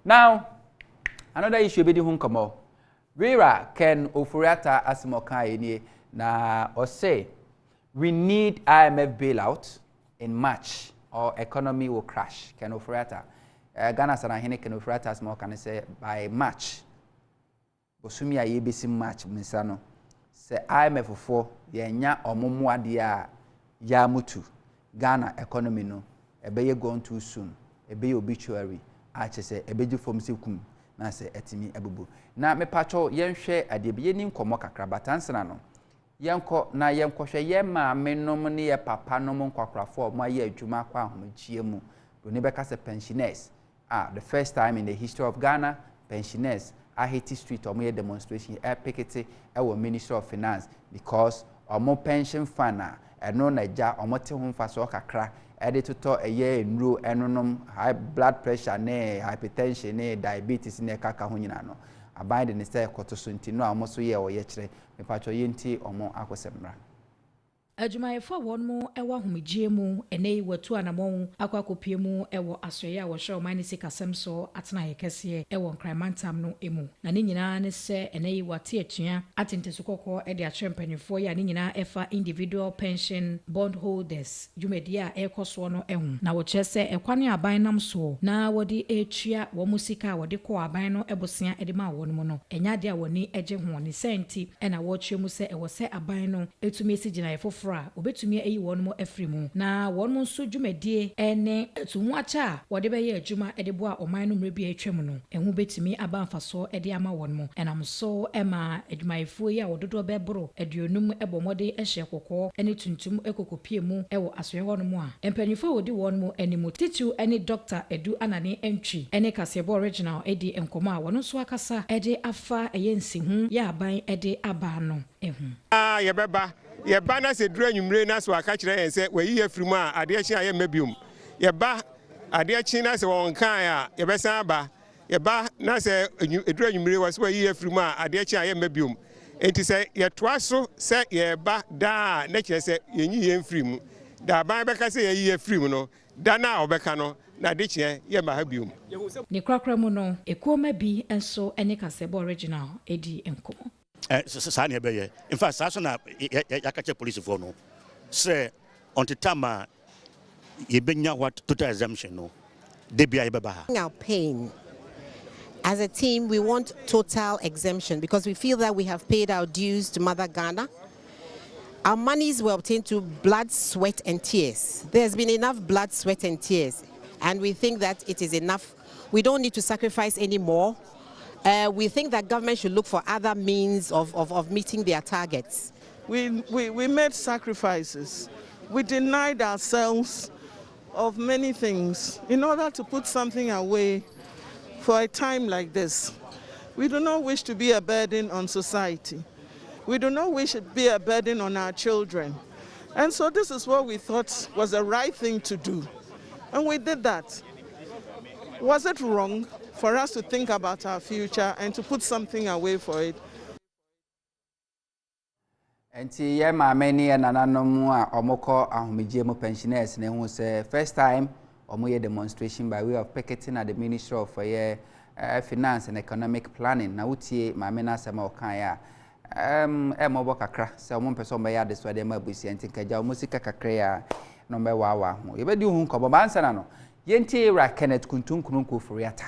Now, another issue be the hunkomo. Rira Ken Ofori-Atta asimoka eni na or say we need IMF bailout in March or economy will crash. Ken Ofori-Atta. Ghana sana hene Ken Ofori-Atta asimoka ne say by March. Osumi a yebesi March misano. Say IMF for yenya omomu ade a ya mutu. Ghana economy no ebeye gone too soon. Ebeye obituary. Ache say ebeji fom sekum. Na se etimi ebubu na me pacho yenhwe adebiye ni nkomo kakra batansana no yenko na yenkohwe ye ma menom ne ye papa nom nkwakrafo mo aye adwuma kwa ahomgie mu oni beka se pensioners the first time in the history of Ghana pensioners Ahiti Street omo ye demonstration picketing e Ministry of Finance because omo pension fund eno na ja omo te ho mfa so kakra editoto eye enro enonom high blood pressure ne hypertension ne diabetes ne kaka ho nyina no abide ne say kotoso ntino amoso ye wo ye kire me pacho yenti omo akosemra Adwumayefo won mu ewa homegie mu enei watu anamon akwakopie mu ewo asoye a wo hwe oman ne sikasem so atena yekese ewo nkramantam no emu na ne nyina ne se enei wate atua atenteso kokko e de atrempanifo ya ne nyina efa individual pension bond holders dwumadi a ekoso no ehu na wo kyese ekwane aban nam so na wodi etua wo musika wodi ko aban no ebosia ede ma won mu no enya de a woni eje ho ne senti e na wo tue mu se ewo se aban no etumi sigina yefo obetumi ayi won mo afrimu na won mo nso dwumadie ene etuhu acha wode be ye adwuma ede bo a oman no mrebi atwam no ehu betumi aba mfaso ede ama won mo enam so ema adwumayefo yi a wododo be bro aduonum ebomode ehye kokko ene tuntum ekokopie mu ewo asoye won mo a empanifo wodi won mo animu titu ene Dr. Edu Anane Entry ene Kasebo original edi enkomo a won so akasa ede afa eyensi hu ya aban ede aba no ehu yebeba ye ba na se dura nwumre na so aka kire en se wayi afrimu a ade akyi aye mabium ye ba ade akyi na se won kan a ye besan aba ye ba na se dura nwumre was wayi afrimu a ade akyi aye mabium enti se ye toa so se ye ba da na kire se yenyi ye mfrimu da ban beka se ye yi afrimu no da na obeka no na de kire ye ma ha bium ne kwakra mu no ekoma bi enso ene Kasebo original edi enkomo Sani ebeye. In fact, sasona yakache police for no. Say on the time yebenya what total exemption no. Debia yebeba. Our pain. As a team, we want total exemption because we feel that we have paid our dues to Mother Ghana. Our monies were obtained through blood, sweat, and tears. There's been enough blood, sweat, and tears, and we think that it is enough. We don't need to sacrifice anymore. We think that government should look for other means of meeting their targets. We made sacrifices. We denied ourselves of many things in order to put something away for a time like this. We do not wish to be a burden on society. We do not wish to be a burden on our children. And so this is what we thought was the right thing to do. And we did that. Was it wrong for us to think about our future and to put something away for it? Enti ye ma many nananom a omoko ahomegye mu pensioners ne hu say first time omo ye demonstration by way of picketing at the Ministry of Finance and Economic Planning na wutie ma me na asema okan ya mobo kakra say omo pese omo ya de so de ma busi enti kaja omo sika kakra ya no be wawa ho ye be di hu nkobo bansa na no yenti ra Kenneth Kuntunkunu Ofori-Atta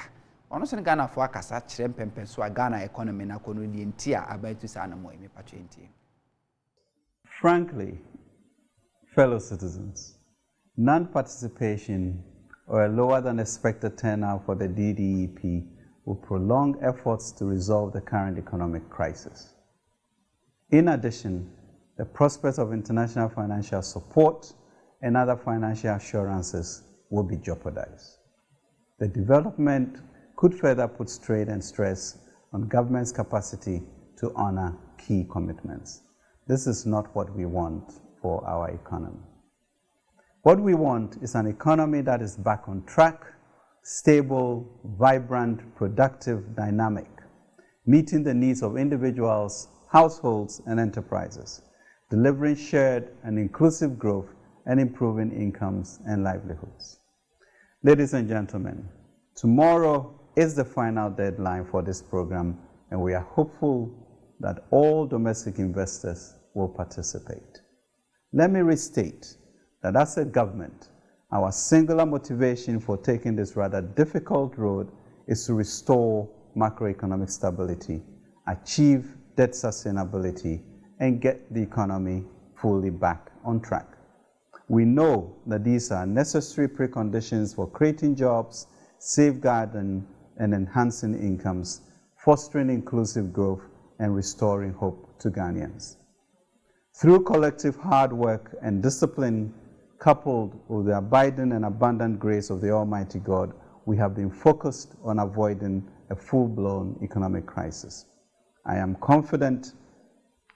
ono sen Ghana fo akasa kire mpempen so Ghana economy na kono di enti a abaitu sa na mo emi patcho enti. Frankly, fellow citizens, non-participation or a lower than expected turnout for the DDEP will prolong efforts to resolve the current economic crisis. In addition, the prospects of international financial support and other financial assurances will be jeopardized. The development could further put strain and stress on government's capacity to honor key commitments. This is not what we want for our economy. What we want is an economy that is back on track, stable, vibrant, productive, dynamic, meeting the needs of individuals, households, and enterprises, delivering shared and inclusive growth and improving incomes and livelihoods. Ladies and gentlemen, tomorrow is the final deadline for this program, and we are hopeful that all domestic investors will participate. Let me restate that as a government, our singular motivation for taking this rather difficult road is to restore macroeconomic stability, achieve debt sustainability, and get the economy fully back on track. We know that these are necessary preconditions for creating jobs, safeguarding and enhancing incomes, fostering inclusive growth, and restoring hope to Ghanaians. Through collective hard work and discipline, coupled with the abiding and abundant grace of the Almighty God, we have been focused on avoiding a full-blown economic crisis. I am confident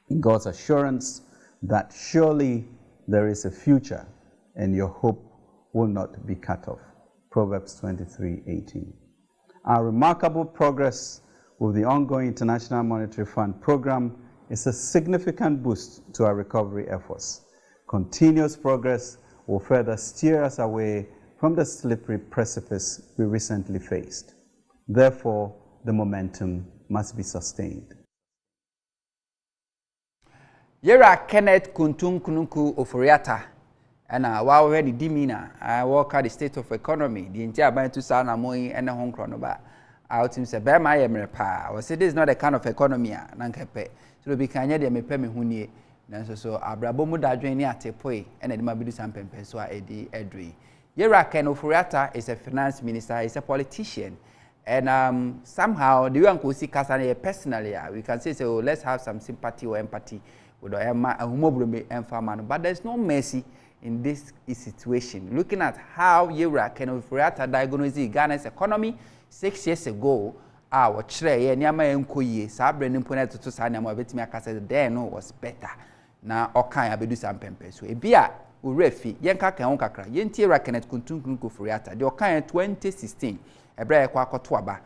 in God's assurance that surely there is a future and your hope will not be cut off. Proverbs 23:18. Our remarkable progress with the ongoing International Monetary Fund program is a significant boost to our recovery efforts. Continuous progress will further steer us away from the slippery precipice we recently faced. Therefore, the momentum must be sustained. Yera Kenneth Kuntunkununku Ofori-Atta, and while already dimina, I work at the state of economy, the entire band to Sana Moy and the home chronoba. Out him say, Bear my emrepa, or say this is not a kind of economy, Nankepe, so be can yet me pay me huni, and so Abrabomu da drain at a poi, and it might be some pempeswa edi edri. Yera Ken Ofori-Atta is a finance minister, is a politician. And somehow the uncle see Kasane personally, we can say, so let's have some sympathy or empathy with the farmer. But there's no mercy in this situation. Looking at how Yera Ken Ofori-Atta diagnosed Ghana's economy 6 years ago, our chere nyama enkoye sabre nimpone to sa nyama betimi akase then was better. Na okan abedu sampempe so ebia urefi yenka kan kakra yentie Yera Kenneth Kuntunkununku Ofori-Atta de okan 2016 ebre kwa akoto aba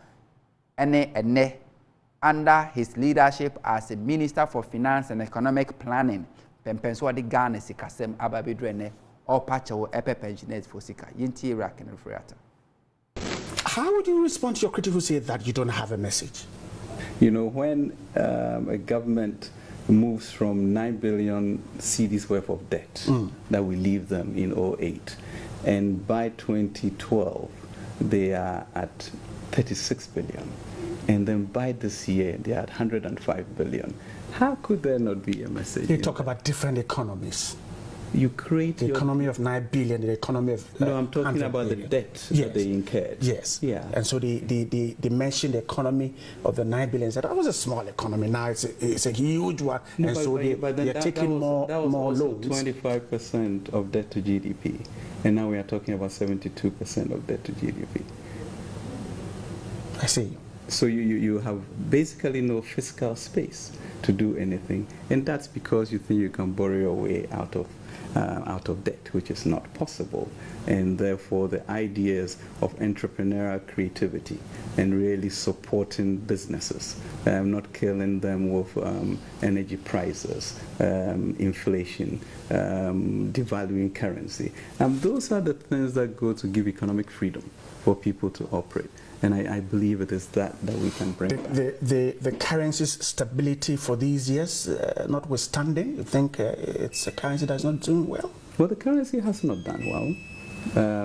ene under his leadership as a Minister for Finance and Economic Planning pempenso de Ghana sikasem ababedu ene opacho epe pensioners for sika yentie Yera Kenneth Ofori-Atta. How would you respond to your critics who say that you don't have a message? You know, when a government moves from 9 billion cedis worth of debt that we leave them in 2008, and by 2012 they are at 36 billion, and then by this year they are at 105 billion. How could there not be a message? You talk about different economies. You create the economy of 9 billion, the economy of no, I'm talking about billion. the debt that they incurred. Yes. Yeah. And so they mentioned the economy of the 9 billion. Said that was a small economy. Now it's a huge one. No, and so they're taking more loans. 25% of debt to GDP, and now we are talking about 72% of debt to GDP. I see. So you have basically no fiscal space to do anything, and that's because you think you can borrow your way out of debt, which is not possible. And therefore the ideas of entrepreneurial creativity and really supporting businesses, not killing them with energy prices, inflation, devaluing currency. And those are the things that go to give economic freedom for people to operate. And I believe it is that we can bring back. The currency's stability for these years, notwithstanding, you think it's a currency that's not doing well? Well, the currency has not done well.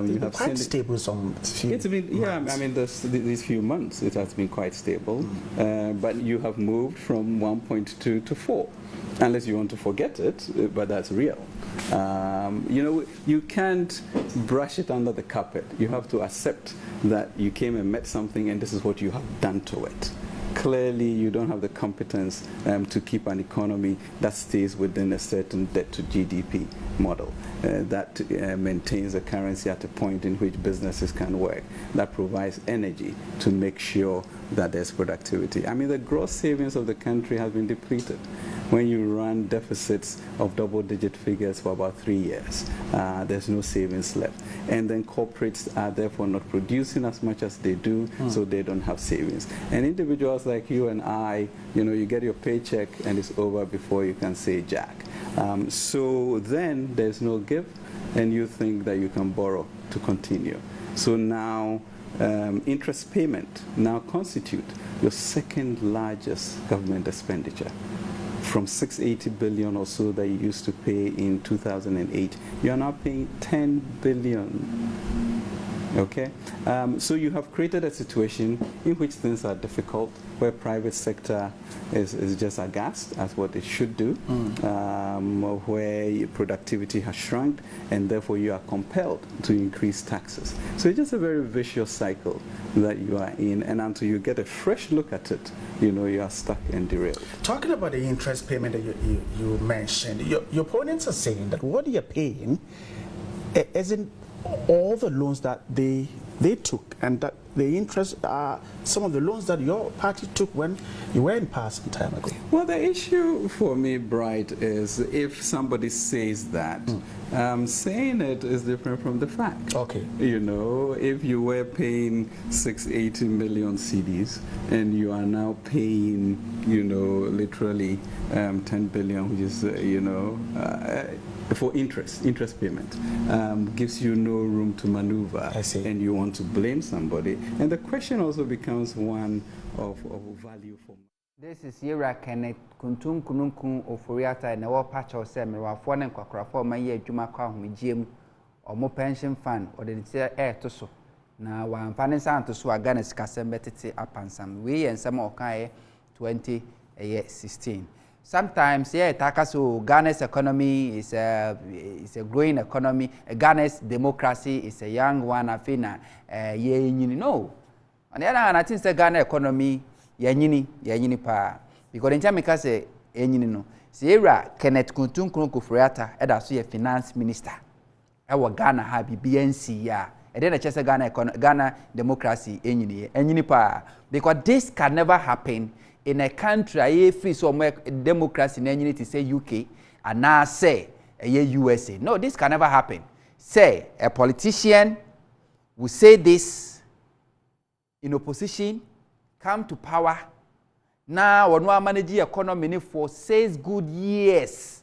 You have quite stable some few It's been, yeah, months. I mean, these few months it has been quite stable, but you have moved from 1.2 to 4, unless you want to forget it, but that's real. You know, you can't brush it under the carpet. You have to accept that you came and met something and this is what you have done to it. Clearly, you don't have the competence to keep an economy that stays within a certain debt to GDP model, that maintains a currency at a point in which businesses can work, that provides energy to make sure that there's productivity. I mean, the gross savings of the country has been depleted. When you run deficits of double-digit figures for about 3 years, there's no savings left. And then corporates are therefore not producing as much as they do, so they don't have savings. And individuals like you and I, you know, you get your paycheck and it's over before you can say jack. So then there's no give, and you think that you can borrow to continue. So now interest payment now constitute your second largest government expenditure. From 680 billion or so that you used to pay in 2008, you are now paying 10 billion. Okay, so you have created a situation in which things are difficult, where private sector is just aghast at what it should do, where productivity has shrunk, and therefore you are compelled to increase taxes. So it's just a very vicious cycle that you are in, and until you get a fresh look at it, you know, you are stuck and derailed. Talking about the interest payment that you mentioned, your opponents are saying that what you're paying isn't all the loans that they took, and that the interest are some of the loans that your party took when you were in power some time ago. Well, the issue for me, Bright, is if somebody says that, saying it is different from the fact. Okay. You know, if you were paying 680 million cedis and you are now paying, you know, literally 10 billion, which is, you know, for interest payment, gives you no room to maneuver. I see. And you want to blame somebody. And the question also becomes one of value for money. This is Yera Kenneth Kuntum Kununkun Ofori-Atta and our patch or semi one and quacra my year Juma Kwahum Jim or more pension fund or the air to so. Now one finance to so again is Casembetity upon some way and some okay 2016. Sometimes, yeah, Takaso Ghana's economy is a growing economy. Ghana's democracy is a young one. Afina, no. And the other hand, I think the Ghana economy, yanyini pa. Because in time, say, no. Sierra Kenneth Kuntum Ofori-Atta, that's a finance minister. Our Ghana have BNC, yeah. And then I just say Ghana democracy, yanyini pa. Because this can never happen. In a country, I free somewhere democracy, and you need to say UK, and now say USA. No, this can never happen. Say a politician will say this in opposition, come to power. Now, when we manage the economy for 6 good years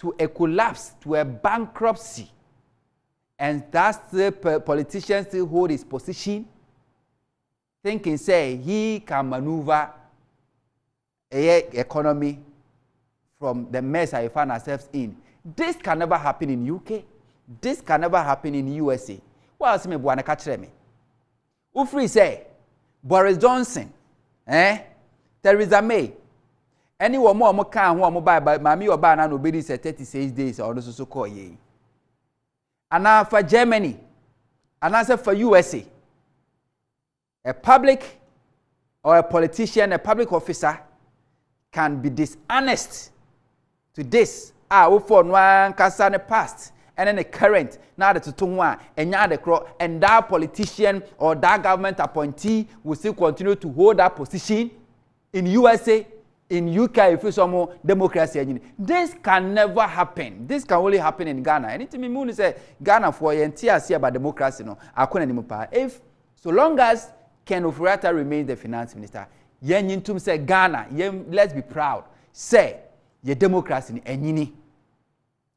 to a collapse, to a bankruptcy, and that's the politician still hold his position. Thinking, say, he can maneuver a economy from the mess I find ourselves in. This can never happen in UK. This can never happen in USA. What else me buana catch me? Ufri say, Boris Johnson, Theresa May, anyone more can who buy by Mammy or Bana no bid is 36 days or so call ye. And now for Germany, and answer for USA. A public or a politician, a public officer can be dishonest to this. For one can past and then the current now the tutunwa and now the crow and that politician or that government appointee will still continue to hold that position in USA, in UK, if you some more democracy. This can never happen. This can only happen in Ghana. Anything me say Ghana for entire see about democracy no. I couldn't if so long as Ken Ofori-Atta remains the finance minister. Yen say Ghana, let's be proud. Say your democracy enyini.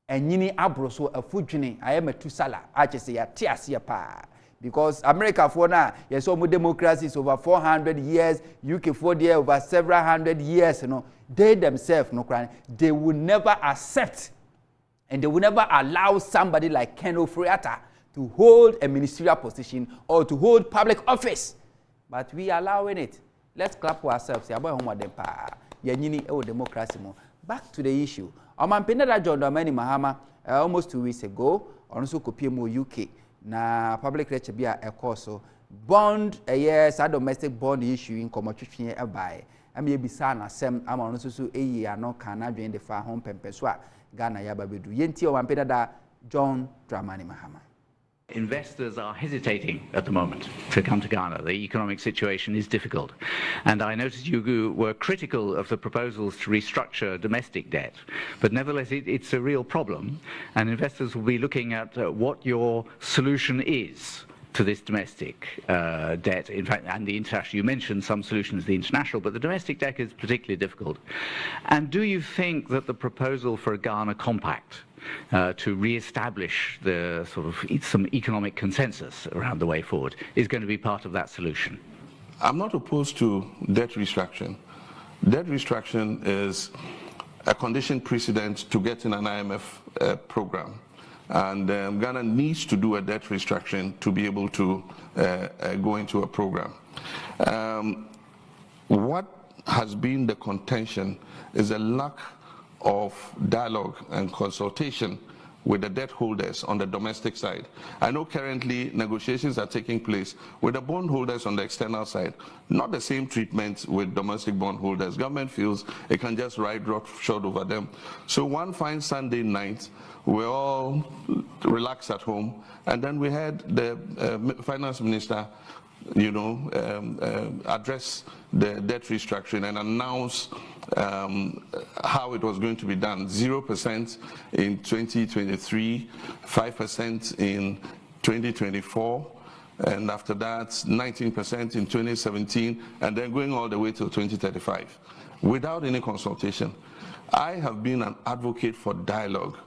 Enyini abroso a fujini. I am a tusala. I just say a pa. Because America for now, yes, some democracy is over 400 years, UK for there over several hundred years, you know. They themselves, no crying, they will never accept and they will never allow somebody like Ken Ofori-Atta to hold a ministerial position or to hold public office. But we are allowing it. Let's clap for ourselves. Democracy. Back to the issue. John Dramani Mahama almost 2 weeks ago, also Kopiemo UK, na public lecture be a course. Bond a yes, a domestic bond issue in commercial by. I may be sana sem amon so a year no can join the far home pempeswa Ghana Yababedu. Yenti or Mampeda John Dramani Mahama. Investors are hesitating at the moment to come to Ghana. The economic situation is difficult. And I noticed you were critical of the proposals to restructure domestic debt. But nevertheless, it's a real problem. And investors will be looking at what your solution is to this domestic debt. In fact, and the international, you mentioned some solutions, the international, but the domestic debt is particularly difficult. And do you think that the proposal for a Ghana compact to re-establish the sort of some economic consensus around the way forward is going to be part of that solution? I'm not opposed to debt restructuring. Debt restructuring is a condition precedent to getting an IMF program. And Ghana needs to do a debt restructuring to be able to go into a program. What has been the contention is a lack of dialogue and consultation with the debt holders on the domestic side. I know currently negotiations are taking place with the bond holders on the external side. Not the same treatment with domestic bond holders. Government feels it can just ride roughshod over them. So one fine Sunday night, we all relaxed at home, and then we had the finance minister address the debt restructuring and announce how it was going to be done. 0% in 2023, 5% in 2024, and after that 19% in 2017, and then going all the way till 2035 without any consultation. I have been an advocate for dialogue.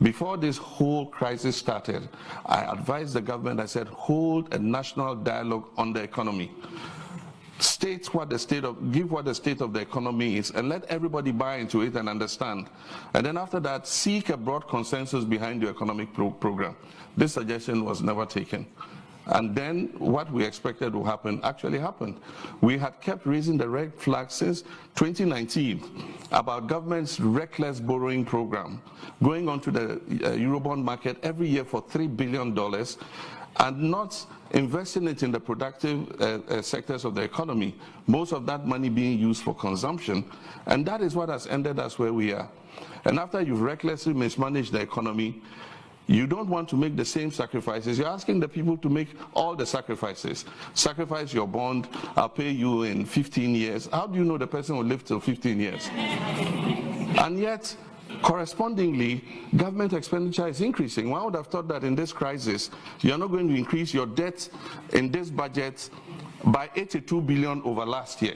Before this whole crisis started, I advised the government, I said, hold a national dialogue on the economy. State what the state of, give what the state of the economy is, and let everybody buy into it and understand. And then after that, seek a broad consensus behind your economic program. This suggestion was never taken. And then what we expected to happen actually happened. We had kept raising the red flag since 2019 about government's reckless borrowing program, going onto the Eurobond market every year for $3 billion and not investing it in the productive sectors of the economy, most of that money being used for consumption. And that is what has ended us where we are. And after you've recklessly mismanaged the economy, you don't want to make the same sacrifices. You're asking the people to make all the sacrifices. Sacrifice your bond, I'll pay you in 15 years. How do you know the person will live till 15 years? And yet, correspondingly, government expenditure is increasing. One would have thought that in this crisis, you're not going to increase your debt in this budget by 82 billion over last year.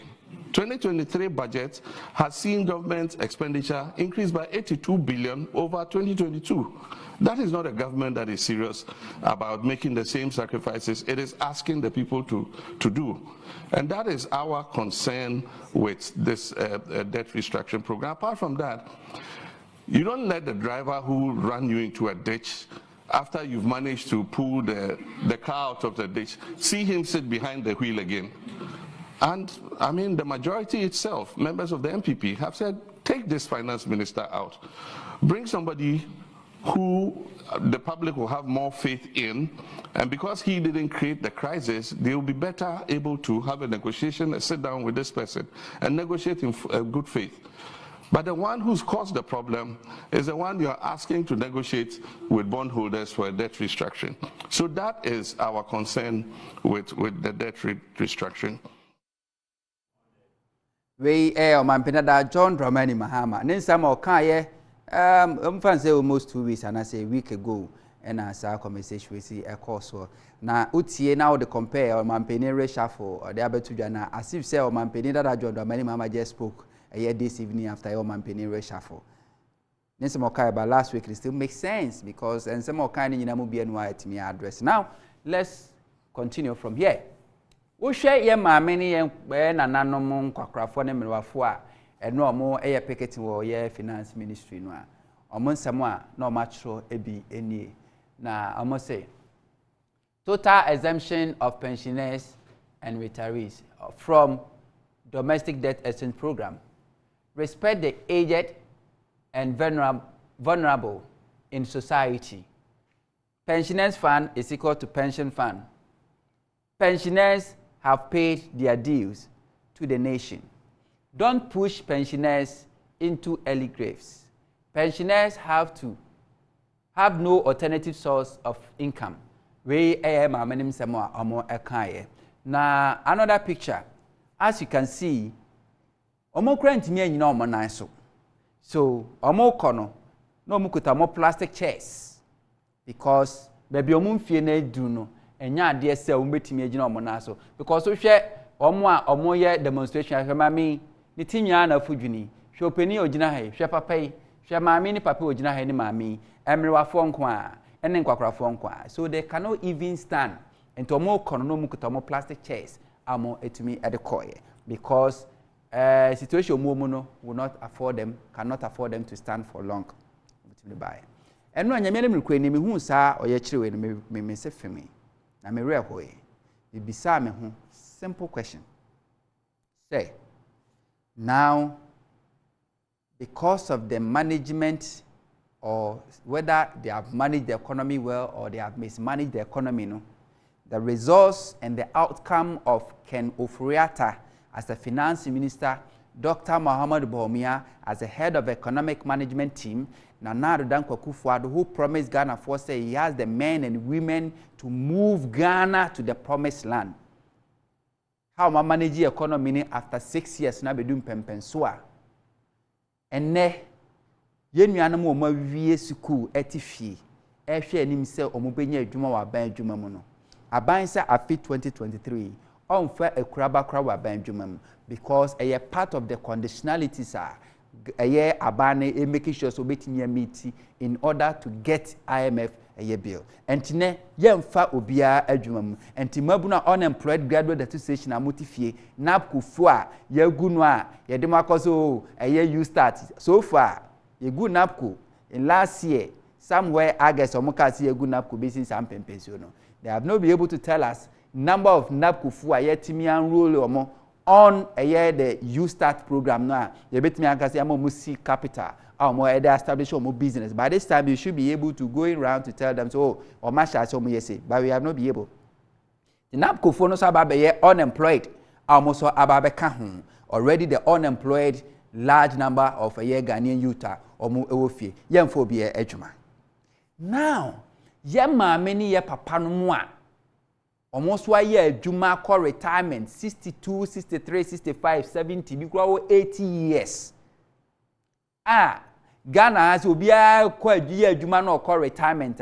2023 budget has seen government expenditure increase by 82 billion over 2022. That is not a government that is serious about making the same sacrifices it is asking the people to do. And that is our concern with this debt restructuring program. Apart from that, you don't let the driver who ran you into a ditch after you've managed to pull the car out of the ditch, see him sit behind the wheel again. And I mean, the majority itself, members of the MPP, have said, take this finance minister out. Bring somebody who the public will have more faith in, and because he didn't create the crisis, they will be better able to have a negotiation and sit down with this person and negotiate in good faith. But the one who's caused the problem is the one you're asking to negotiate with bondholders for a debt restructuring. So that is our concern with the debt restructuring. We Mampinada John Dramani Mahama. Ninsamo Kaye say almost 2 weeks and I say a week ago and as our conversation we see a course na utie now the compare or Mampini reshuffle or the other two jana as if say or Mampini that John Dramani Mahama just spoke a year this evening after your Mampini reshuffle. Ninsamo Kaye but last week it still makes sense because and some more kind in Namubi and white me address. Now let's continue from here. We share ye mameni ye na nanom kwakrafo ne mewafo a eno omo eye picketing wo ye finance ministry no a omo nsamo a na omo achro ebi enie na omo say total exemption of pensioners and retirees from domestic debt exchange program, respect the aged and vulnerable in society. Pensioners fund is equal to pension fund. Pensioners have paid their dues to the nation. Don't push pensioners into early graves. Pensioners have no alternative source of income. We Now another picture, as you can see, omo krant me anyina omo nan so omo kono no omo kuta mo plastic chairs because baby omo mfie na edu no enya ade se omo betimi agina omo nan so because so hwe omo ye demonstration hwe mami ni tinya na afudwini hwe openi ogina ha hwe papa yi hwe mami ni papa ogina ha ni mami emrewafo nkwa ene nkwakrafo nkwa so they cannot even stand into more kono mu plastic chairs amo etumi edekoye because situation mu no will not afford them cannot afford them to stand for long between buy eno anyame ne mekwa ni mehu saa oye kirewe no me se femi na me rehoye ibisa me hu simple question say now because of the management or whether they have managed the economy well or they have mismanaged the economy, no, the results and the outcome of Ken Ofori-Atta as the finance minister, Dr. Muhammad Bawumia as the head of economic management team, Nana Addo Dankwa Akufo-Addo, who promised Ghana for say he has the men and women to move Ghana to the promised land. How ma manage the economy after 6 years na bedum pempensua. Enne yenuanam o ma wie school etifie ehwe anim se o mo benya adwuma wa ban adwuma mu no aban se afi 2023 on fa akuraba kra wa ban adwuma mu because a part of the conditionalities are abane making sure so betiny meet in order to get IMF bill entine yemfa obia adwuma mu enti mabuna unemployed graduate association amotifie napkufo a yagunu a yede makoso you start so far yegu napko in last year somewhere August omukasi yegu napko business and pension no they have not been able to tell us number of napkufo a yetimi enroll omo on the you start program now you betimi akasi amomusi capital or they establish more business. By this time, you should be able to go around to tell them, so, oh, or masha so say, but we have not been able. The NAPCO phone ababe unemployed, almost ababe kahun. Already the unemployed large number of Ghanaian youth or more ewofi. Yem phobia ejuma. Now, yema many ye papa no moi. Almost 1 year juma call retirement 62, 63, 65, 70, we grow 80 years. Ghana has obia kwa adwuma no call retirement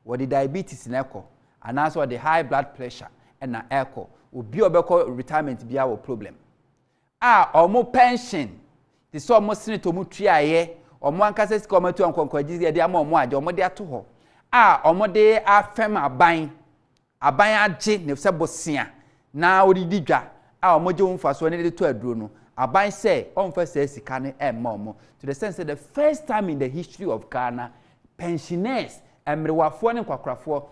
what the diabetes na ekọ and also the high blood pressure and na ekọ obi obekọ retirement bia wo problem omo pension the so omo senator mu tuaye omo ankasa sika omo tu ankonkwaji de ama omo aje omo de ato ho omo de afem aban age ne se bosia na odidi dwa omo je wonfa so ne de to aduro no aban say on first sika ne emmo to the sense that the first time in the history of Ghana pensioners emrewafo ne kwakrafo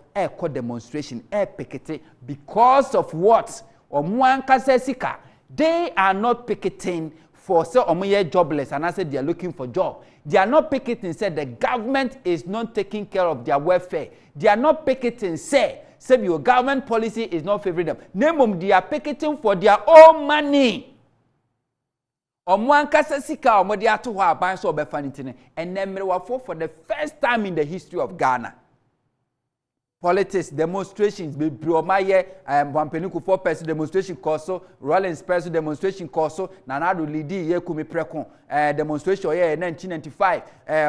demonstration picket because of what omuankasa sika they are not picketing for say omoye jobless and I said they are looking for job. They are not picketing say the government is not taking care of their welfare. They are not picketing say your government policy is not favoring them. Name they are picketing for their own money. Omwankasa sika omode ato ho aban so obefa nitine enemrewafo for the first time in the history of Ghana. Politics demonstrations be bromaye Wampeniku 4% demonstration koso Rollins person demonstration koso Nanado Lidi ye kumi preko demonstration ye 1995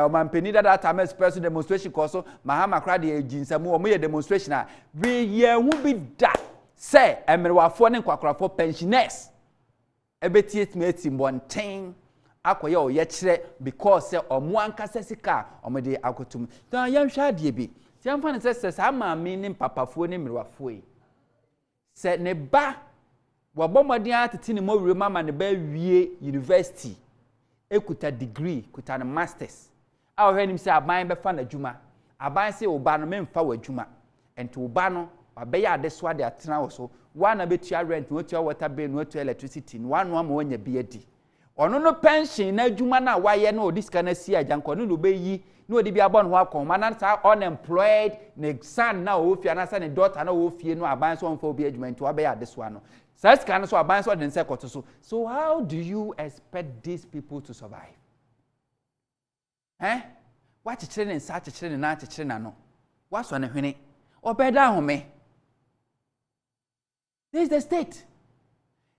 Wampeni that time person demonstration koso Mahama Kradi ye jinsamu omo ye demonstration a we ye hu bi da say emrewafo ne kwakrafo pensioners ebetiet meti mbonten akoye o ye kire because say omo ankasa sika omode akotum dan yamhwa de bi tiamfa ne se sa maami ne papafuo ne mrewafo yi se ne ba wabomodin atete ne mowure mama ne ba wie university ekuta degree kuta ne masters a ohwenim se aban be fa na djuma aban se oba no memfa wa djuma enti oba no abeya adeso de atena wo so wana betua rent no tua water bill no tua electricity no anu ama wonya biadi ono no pension na adwuma na waye na odiska na si ajanko no be yi no odi bi abon ho akon na sa unemployed ne son na ofia na sa ne daughter na ofie no aban so onfa obi adwuma nti wabe ya deso ano saska na so aban so de nse koto so how do you expect these people to survive what chichere ne nsa chichere ne na chichere na no waso ne hwene obeda home. This is the state.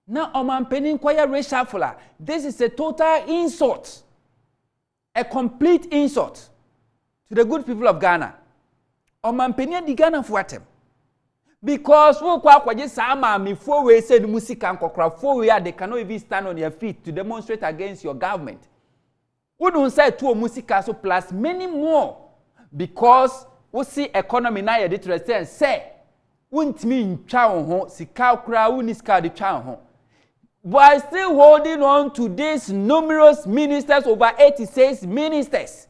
Now, Omampeni Nkwaya reshuffler. This is a total insult. A complete insult to the good people of Ghana. Omampeni di Ghana for them. Because we kwa sama before we said music and kokra they cannot even stand on their feet to demonstrate against your government. We don't say to music so plus many more. because we see economy na ye deterest and say wuntimi ntwa wo ho sika kura wuni sika de twa ho while still holding on to these numerous ministers, over 86 ministers.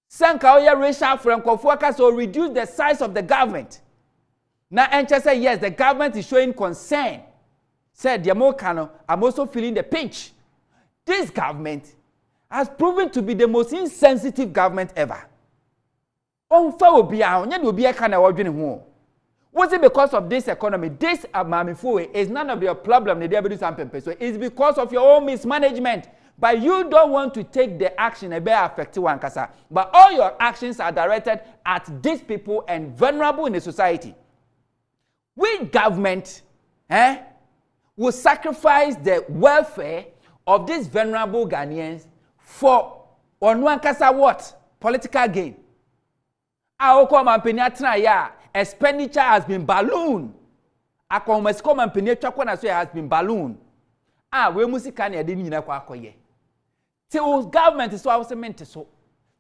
Sanka oya racial francophone so reduce the size of the government. Now Enche say yes, the government is showing concern. Said Yamokano, I'm also feeling the pinch. This government has proven to be the most insensitive government ever. Was it because of this economy? This Mamifue is none of your problem. So it's because of your own mismanagement. But you don't want to take the action affecting one kasa. But all your actions are directed at these people and vulnerable in the society. We government will sacrifice the welfare of these vulnerable Ghanaians for on one kasa what? Political gain. Expenditure has been ballooned. Has been ballooned. We musika na yade nyina kwa akoye. Till government is so I meant so.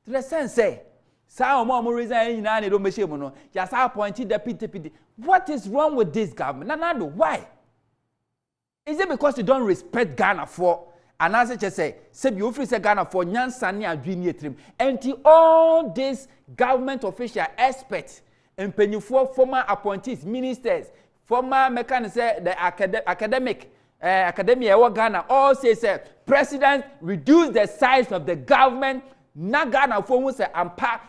To the sense say, sa omo reason nyina na do mehye mu no, ya sa appointed deputy. What is wrong with this government? Nanado, why? Is it because you don't respect Ghana for? And as I just say you offer say Ghana for nyansa ne adwini etrim. And all these government official experts and former appointees, ministers, former mechanics, the academic, academia Ghana, all say, President, reduce the size of the government. Na Ghana for say,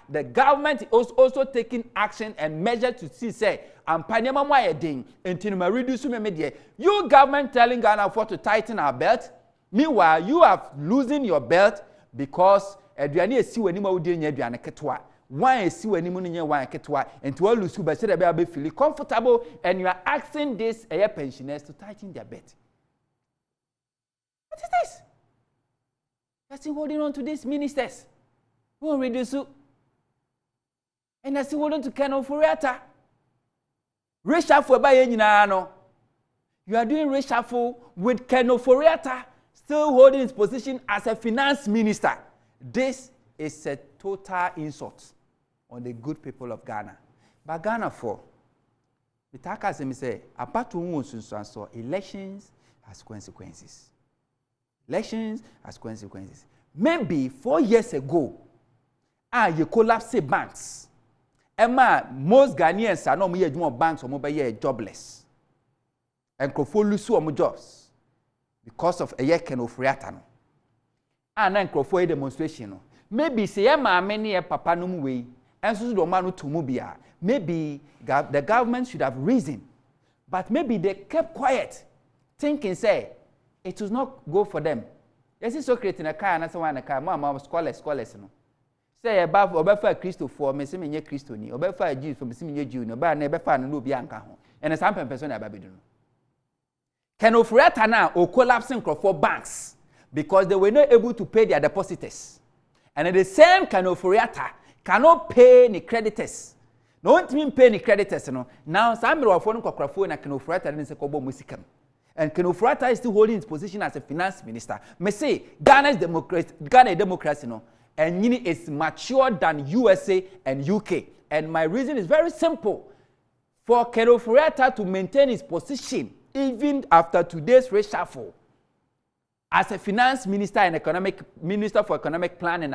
the government is also taking action and measures to see, say, reduce media. You government telling Ghana for to tighten our belt. Meanwhile, you are losing your belt because why is you anymore in your wine ketwa and to all lose who be feel comfortable and you are asking this pensioners to tighten their belt. What is this? You're still holding on to these ministers. Who will reduce you? And you're still holding to Ofori-Atta. Reshuffle by Yenino. You are doing reshuffle with Ofori-Atta still holding his position as a finance minister. This is a total insult on the good people of Ghana. But Ghana for Mitaka say apart from so elections has consequences. Elections has consequences. Maybe 4 years ago, you collapse banks. Emma, most Ghanaians are not more banks or mobile jobless. And lose some jobs because of a year Ofori-Atta. And then demonstration. Maybe say many papa no way and so do manu to mubia. Maybe the government should have reasoned, but maybe they kept quiet, thinking say it was not go for them. Yes, it's so creating a car and so one a car. Mama scholars no. Say above obefa Christo for me see Christo ni obefa Jews for me see Jew no ba na ebefa no bi anka ho. And some person na babedu no. Can Ofori-Atta now or collapsing for banks because they were not able to pay their depositors. And at the same kind of Ofori-Atta cannot pay any creditors. No one mean pay any creditors. No. Now, some of them are phone and Ofori-Atta didn't say Kobo Musikam. And Ofori-Atta is still holding his position as a finance minister. Me say Ghana democracy, no, and is mature than USA and UK. And my reason is very simple. For Ofori-Atta to maintain his position even after today's reshuffle as a finance minister and economic minister for economic planning.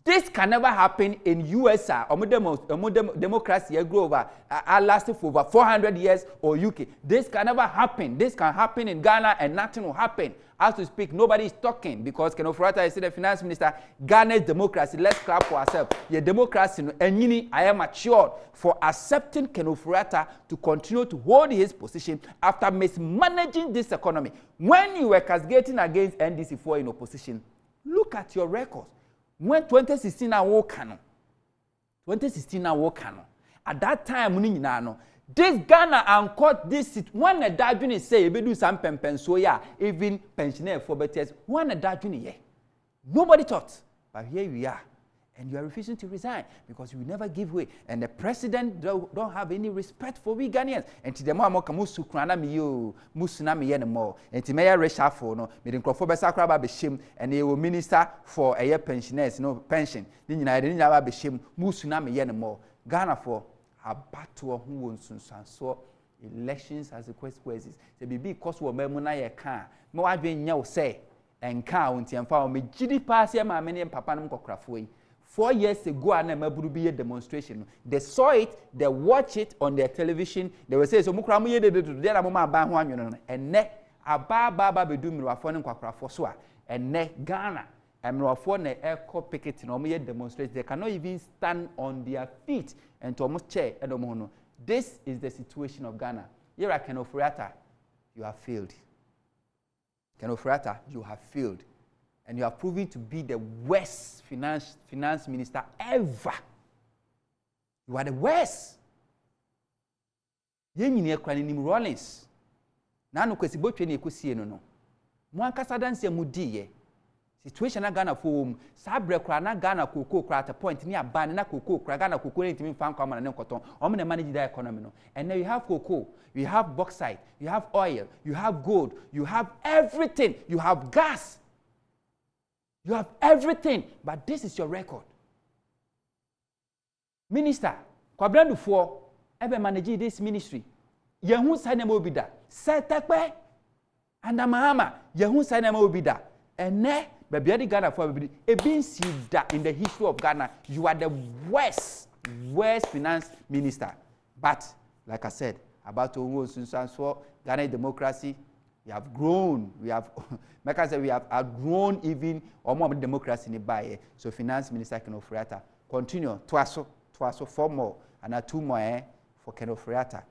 This can never happen in USA or democracy grow over lasted for over 400 years or UK. This can never happen. This can happen in Ghana and nothing will happen. As to speak, nobody is talking because Ofori-Atta is the finance minister. Ghana's democracy. Let's clap for ourselves. Your democracy and I am matured for accepting Ofori-Atta to continue to hold his position after mismanaging this economy. When you were castigating against NDC4 in opposition, look at your records. When 2016 I walk 2016 I walk at that time this Ghana and court this one a dadwini say we do some so yeah even pensioner for betters one a dadwini yeah nobody thought but here we are And you are refusing to resign because you will never give way. And the president don't have any respect for we Ghanaians. And to the more musu krana mi yo musuna mi yen more. And to mayor reshuffle no me nkrofo be sakra ba be shim and he will minister for a year pensioners no pension. Ni nyina ba be shim musuna mi yen more. Ghana for a battle who wants so elections as the consequences. The bibi cause wo memu na ye kan. Me wa dwen nya wo say enka wonti emfa wo me gidi pass ya ma me ne papa no mkokrafo yi. 4 years ago, a demonstration. They saw it, they watched it on their television. They will say, "So mukramu ye de na mama ba ho anwono." And ne aba be do mirwafo ne kwakrafo so a. And ne Ghana, mirwafo na eko picket na omo demonstrate. They cannot even stand on their feet and to almost chair and omo no. This is the situation of Ghana. Here at Ofori-Atta, you have failed. Ofori-Atta, you have failed. And you are proving to be the worst finance minister ever. You are the worst. Yen nyine kwa ni Rollins. Na no kwesi botwe ne ekosie no no. Mo ankasa danse mu diye. Situation na Ghana for sabre kra na Ghana koko kra at point ni aba na koko kra Ghana koko ni timi fan kwa na nkoton. Omo na manage the economy no. And now you have cocoa, you have bauxite, you have oil, you have gold, you have everything. You have gas. You have everything, but this is your record. Minister, Kwabrandu for ever manage this ministry. Yehu sana mo bida. Setekpe and Mahama. Yehu sana mo bida. And ne baby Ghana for baby. Ebin that in the history of Ghana, you are the worst finance minister. But like I said, about Ghana democracy. We have grown. We have, like I said, we have outgrown even or more democracy in the Baye. So Finance Minister Ken Ofori-Atta continue twaso 4 more and 2 more for Ken Ofori-Atta.